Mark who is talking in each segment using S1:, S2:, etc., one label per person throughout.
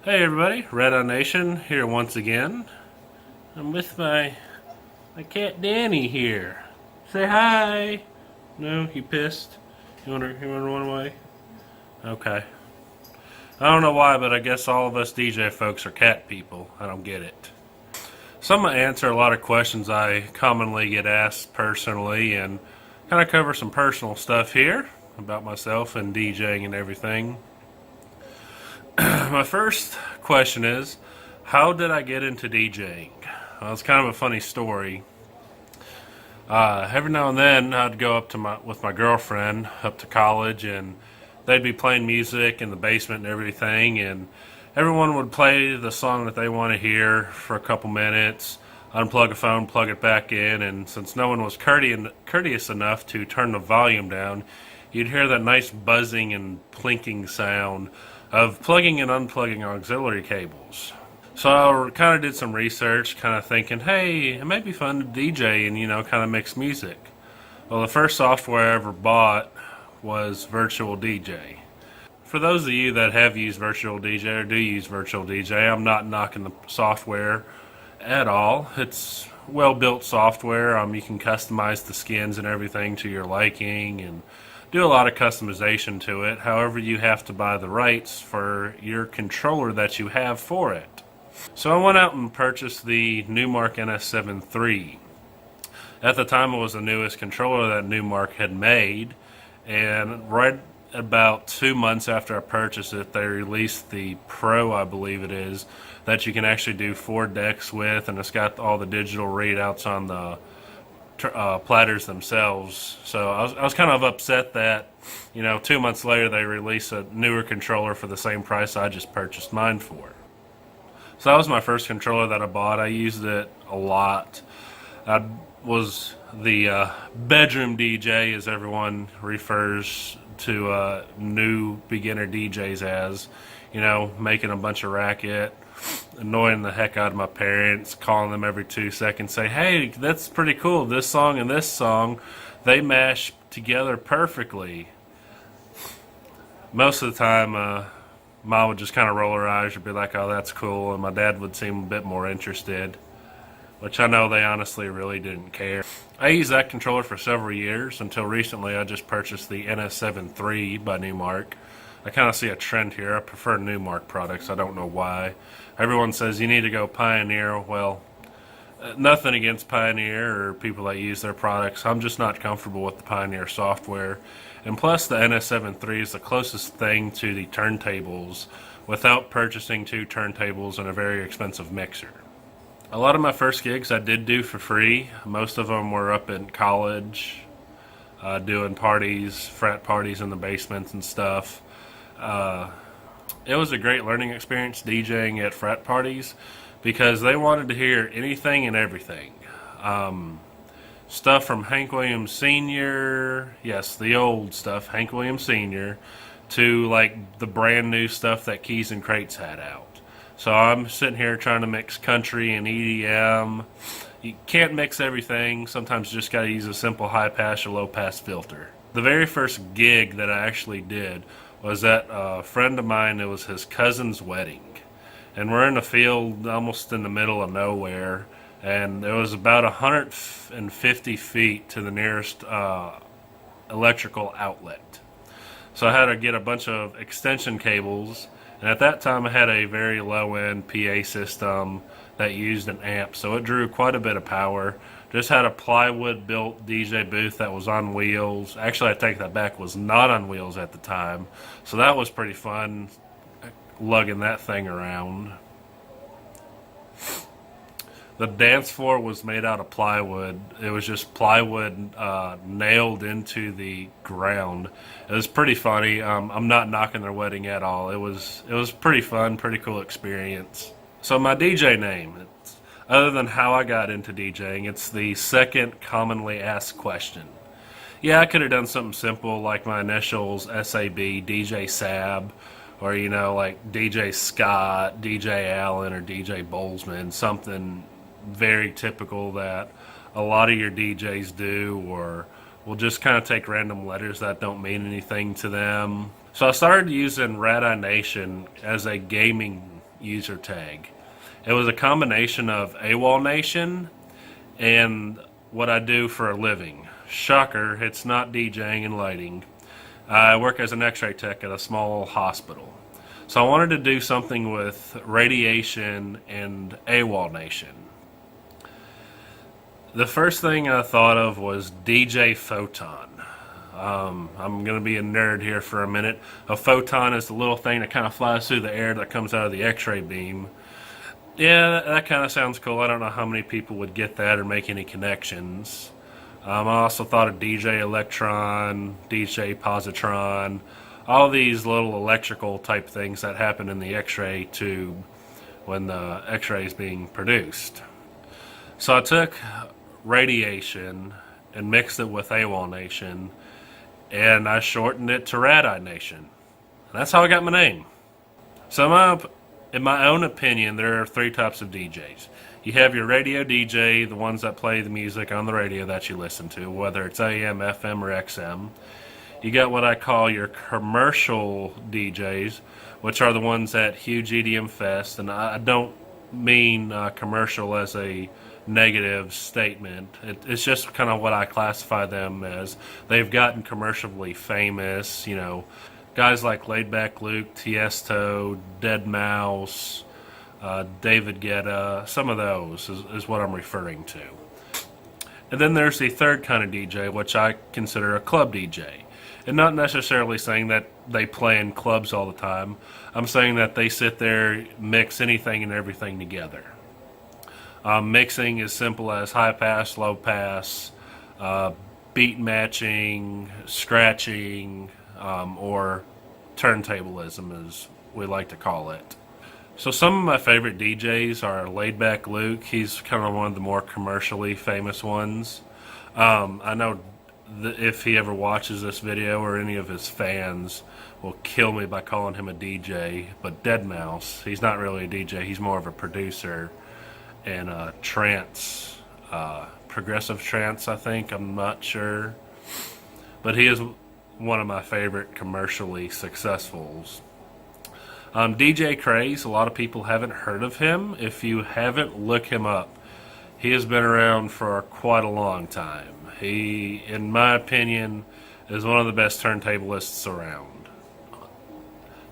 S1: Hey everybody, Red Eye Nation here once again. I'm with my cat Danny here. Say hi. No, you pissed? You wanna run away? Okay. I don't know why, but I guess all of us DJ folks are cat people. I don't get it. So I'm gonna answer a lot of questions I commonly get asked personally and kind of cover some personal stuff here about myself and DJing and everything. My first question is, how did I get into DJing? Well, it's kind of a funny story. Every now and then, I'd go up to with my girlfriend up to college, and they'd be playing music in the basement and everything, and everyone would play the song that they want to hear for a couple minutes, unplug a phone, plug it back in, and since no one was courteous enough to turn the volume down, you'd hear that nice buzzing and plinking sound of plugging and unplugging auxiliary cables. So I kind of did some research, kind of thinking, hey, it might be fun to DJ and, kind of mix music. Well, the first software I ever bought was Virtual DJ. For those of you that have used Virtual DJ or do use Virtual DJ, I'm not knocking the software at all. It's well built software. You can customize the skins and everything to your liking and do a lot of customization to it. However, you have to buy the rights for your controller that you have for it. So I went out and purchased the Numark NS7 III. At the time, it was the newest controller that Numark had made, and right about 2 months after I purchased it, they released the Pro, I believe it is, that you can actually do 4 decks with, and it's got all the digital readouts on the platters themselves. So I was kind of upset that 2 months later they released a newer controller for the same price I just purchased mine for. So that was my first controller that I bought. I used it a lot. I was the bedroom DJ, as everyone refers to new beginner DJs as. Making a bunch of racket, annoying the heck out of my parents, calling them every 2 seconds, say, hey, that's pretty cool. This song and this song, they mash together perfectly. Most of the time, Mom would just kind of roll her eyes and be like, oh, that's cool. And my dad would seem a bit more interested, which I know they honestly really didn't care. I used that controller for several years until recently I just purchased the NS7 III by Numark. I kind of see a trend here. I prefer Numark products. I don't know why. Everyone says you need to go Pioneer. Well, nothing against Pioneer or people that use their products. I'm just not comfortable with the Pioneer software. And plus, the NS7 III is the closest thing to the turntables without purchasing 2 turntables and a very expensive mixer. A lot of my first gigs I did do for free. Most of them were up in college, doing parties, frat parties in the basements and stuff. It was a great learning experience DJing at frat parties because they wanted to hear anything and everything. Stuff from Hank Williams Sr., yes, the old stuff, Hank Williams Sr., to like the brand new stuff that Keys and Crates had out. So I'm sitting here trying to mix country and EDM. You can't mix everything. Sometimes you just got to use a simple high pass or low pass filter. The very first gig that I actually did was at a friend of mine. It was his cousin's wedding. And we're in a field almost in the middle of nowhere. And it was about 150 feet to the nearest electrical outlet. So I had to get a bunch of extension cables, and at that time I had a very low-end PA system that used an amp, so it drew quite a bit of power. Just had a plywood-built DJ booth that was on wheels. Actually, I take that back, was not on wheels at the time, so that was pretty fun, lugging that thing around. The dance floor was made out of plywood. It was just plywood nailed into the ground. It was pretty funny. I'm not knocking their wedding at all. It was pretty fun, pretty cool experience. So my DJ name, other than how I got into DJing, it's the second commonly asked question. Yeah, I could have done something simple like my initials, SAB, DJ Sab, or like DJ Scott, DJ Allen, or DJ Bolzman, something very typical that a lot of your DJs do, or will just kind of take random letters that don't mean anything to them. So I started using Red Eye Nation as a gaming user tag. It was a combination of AWOL Nation and what I do for a living. Shocker, it's not DJing and lighting. I work as an x-ray tech at a small hospital. So I wanted to do something with radiation and AWOL Nation. The first thing I thought of was DJ Photon. I'm going to be a nerd here for a minute. A photon is the little thing that kind of flies through the air that comes out of the x-ray beam. Yeah, that kind of sounds cool. I don't know how many people would get that or make any connections. I also thought of DJ Electron, DJ Positron, all these little electrical type things that happen in the x-ray tube when the x-ray is being produced. So I took radiation and mixed it with AWOL Nation, and I shortened it to Rad-Eye Nation. And that's how I got my name. So in my own opinion, there are three types of DJs. You have your radio DJ, the ones that play the music on the radio that you listen to, whether it's AM, FM, or XM. You got what I call your commercial DJs, which are the ones at huge EDM Fest, and I don't mean commercial as a negative statement. It's just kind of what I classify them as. They've gotten commercially famous, you know, guys like Laidback Luke, Tiesto, Deadmau5, David Guetta, some of those is what I'm referring to. And then there's the third kind of DJ, which I consider a club DJ. And not necessarily saying that they play in clubs all the time. I'm saying that they sit there, mix anything and everything together. Mixing is simple as high pass, low pass, beat matching, scratching, or turntablism as we like to call it. So some of my favorite DJs are Laidback Luke. He's kind of one of the more commercially famous ones. I know if he ever watches this video or any of his fans will kill me by calling him a DJ, but Deadmau5, he's not really a DJ, he's more of a producer and a trance, progressive trance, I think, I'm not sure. But he is one of my favorite commercially successfuls. DJ Craze, a lot of people haven't heard of him. If you haven't, look him up. He has been around for quite a long time. He, in my opinion, is one of the best turntablists around.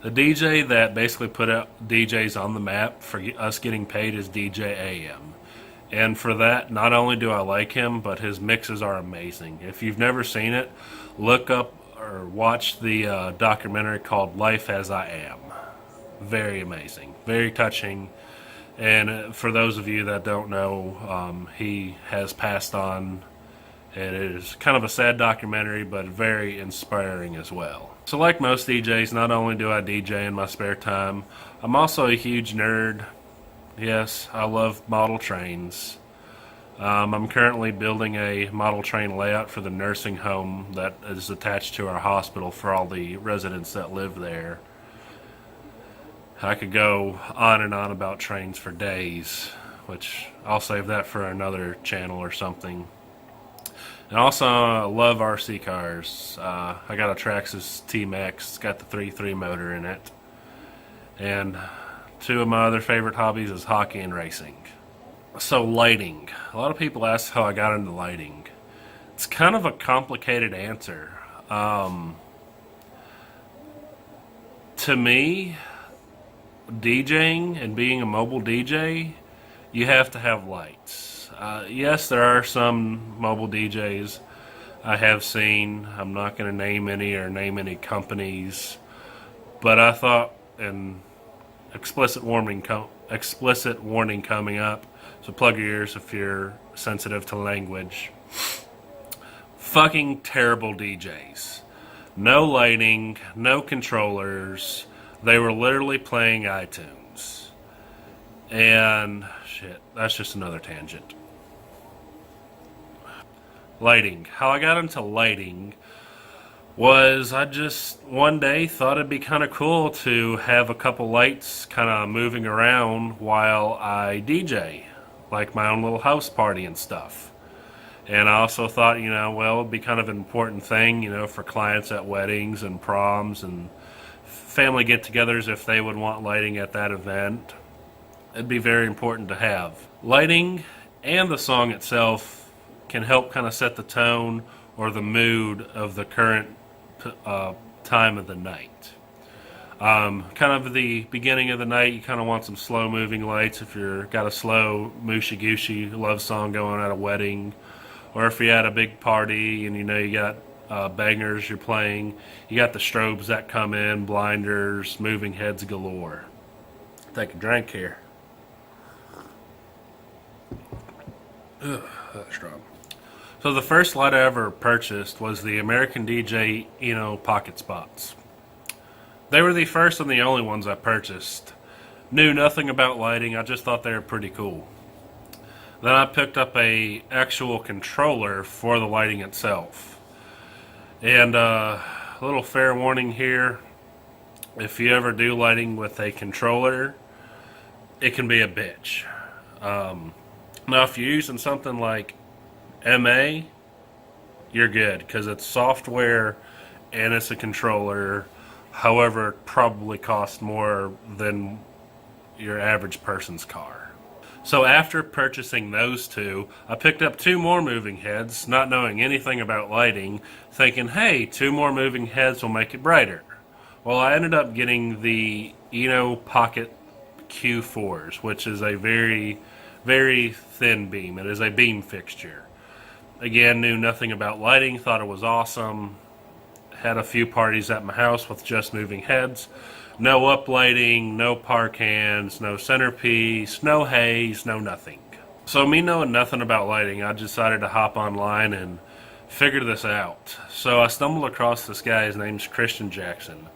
S1: The DJ that basically put out DJs on the map for us getting paid is DJ AM. And for that, not only do I like him, but his mixes are amazing. If you've never seen it, look up or watch the documentary called Life as I Am. Very amazing, very touching. And for those of you that don't know, he has passed on. It is kind of a sad documentary, but very inspiring as well. So like most DJs, not only do I DJ in my spare time, I'm also a huge nerd. Yes, I love model trains. I'm currently building a model train layout for the nursing home that is attached to our hospital for all the residents that live there. I could go on and on about trains for days, which I'll save that for another channel or something. And also, I love RC cars. I got a Traxxas T-Max. It's got the 3.3 motor in it. And two of my other favorite hobbies is hockey and racing. So lighting. A lot of people ask how I got into lighting. It's kind of a complicated answer. To me, DJing and being a mobile DJ, you have to have lights. Yes, there are some mobile DJs I have seen. I'm not going to name any or name any companies, but I thought, and explicit warning coming up, so plug your ears if you're sensitive to language. Fucking terrible DJs. No lighting, no controllers. They were literally playing iTunes. And shit, that's just another tangent. Lighting. How I got into lighting was I just one day thought it'd be kind of cool to have a couple lights kind of moving around while I DJ, like my own little house party and stuff. And I also thought, well, it'd be kind of an important thing, for clients at weddings and proms and family get-togethers if they would want lighting at that event. It'd be very important to have. Lighting and the song itself can help kind of set the tone or the mood of the current time of the night. Kind of the beginning of the night, you kind of want some slow moving lights if you've got a slow Mushy Gushy love song going at a wedding, or if you're at a big party and you know you got bangers you're playing, you got the strobes that come in, blinders, moving heads galore. Take a drink here. Ugh, that's strong. So the first light I ever purchased was the American DJ Eno Pocket Spots. They were the first and the only ones I purchased. Knew nothing about lighting, I just thought they were pretty cool. Then I picked up a actual controller for the lighting itself. And a little fair warning here, if you ever do lighting with a controller, it can be a bitch. Now if you're using something like MA, you're good, because it's software and it's a controller. However, it probably costs more than your average person's car. So after purchasing those two, I picked up two more moving heads, not knowing anything about lighting, thinking, hey, two more moving heads will make it brighter. Well, I ended up getting the Eno Pocket Q4s, which is a very, very thin beam. It is a beam fixture. Again, knew nothing about lighting, thought it was awesome. Had a few parties at my house with just moving heads. No uplighting, no park hands, no centerpiece, no haze, no nothing. So me knowing nothing about lighting, I decided to hop online and figure this out. So I stumbled across this guy, his name's Christian Jackson.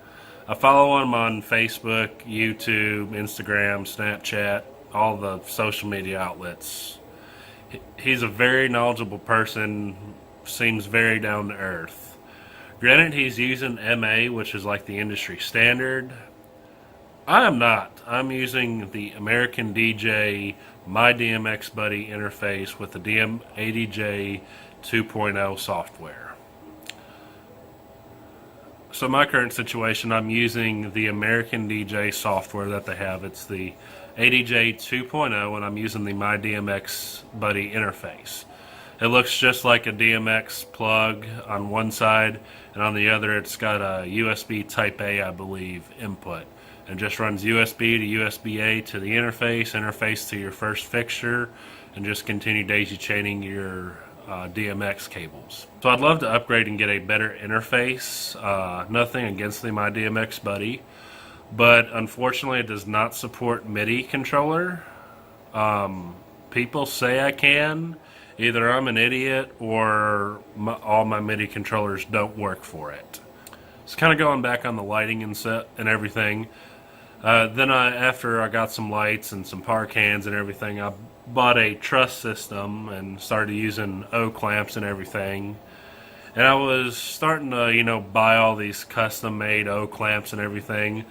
S1: I follow him on Facebook, YouTube, Instagram, Snapchat, all the social media outlets. He's a very knowledgeable person, seems very down to earth. Granted, he's using MA, which is like the industry standard. I am not. I'm using the American DJ My DMX Buddy interface with the ADJ 2.0 software. So my current situation, I'm using the American DJ software that they have. It's the ADJ 2.0, and I'm using the My DMX Buddy interface. It looks just like a DMX plug on one side, and on the other it's got a USB Type A, I believe, input. And just runs USB to USB-A to the interface to your first fixture, and just continue daisy chaining your DMX cables. So I'd love to upgrade and get a better interface. Nothing against the My DMX Buddy, but unfortunately it does not support MIDI controller. People say I can. Either I'm an idiot or all my MIDI controllers don't work for it. It's kind of going back on the lighting and set and everything. Then after I got some lights and some park hands and everything, I bought a truss system and started using O clamps and everything. And I was starting to, buy all these custom-made O clamps and everything,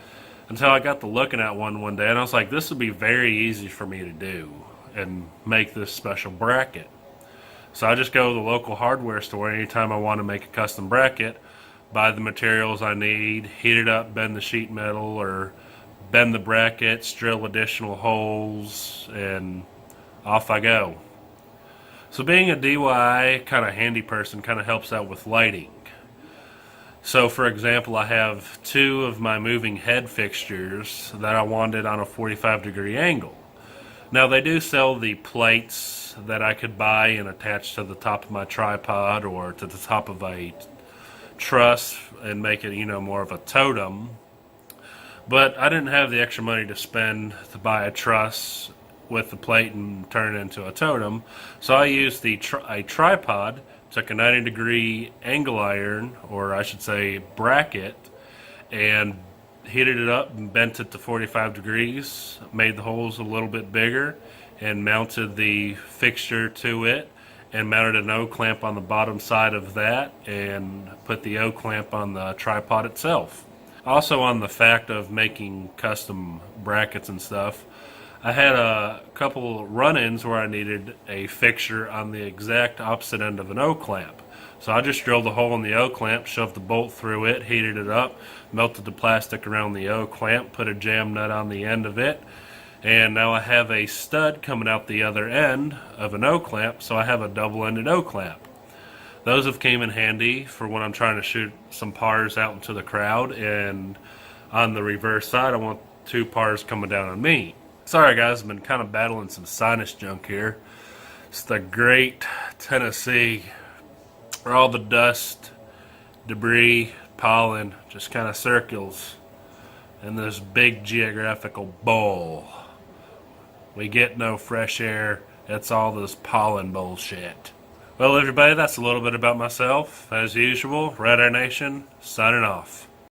S1: until I got to looking at one day, and I was like, this would be very easy for me to do and make this special bracket. So I just go to the local hardware store anytime I want to make a custom bracket, buy the materials I need, heat it up, bend the sheet metal, or bend the brackets, drill additional holes, and off I go. So being a DIY kind of handy person kind of helps out with lighting. So for example, I have two of my moving head fixtures that I wanted on a 45-degree angle. Now they do sell the plates that I could buy and attach to the top of my tripod or to the top of a truss and make it, more of a totem. But I didn't have the extra money to spend to buy a truss with the plate and turn it into a totem. So I used a tripod, took a 90-degree angle iron, or I should say bracket, and heated it up and bent it to 45 degrees, made the holes a little bit bigger, and mounted the fixture to it, and mounted an O-clamp on the bottom side of that, and put the O-clamp on the tripod itself. Also, on the fact of making custom brackets and stuff, I had a couple run-ins where I needed a fixture on the exact opposite end of an O-clamp. So I just drilled a hole in the O-clamp, shoved the bolt through it, heated it up, melted the plastic around the O-clamp, put a jam nut on the end of it, and now I have a stud coming out the other end of an O-clamp, so I have a double-ended O-clamp. Those have came in handy for when I'm trying to shoot some pars out into the crowd, and on the reverse side I want 2 pars coming down on me. Sorry guys, I've been kind of battling some sinus junk here. It's the great Tennessee, where all the dust, debris, pollen just kind of circles in this big geographical bowl. We get no fresh air. It's all this pollen bullshit. Well, everybody, that's a little bit about myself. As usual, Red Air Nation, signing off.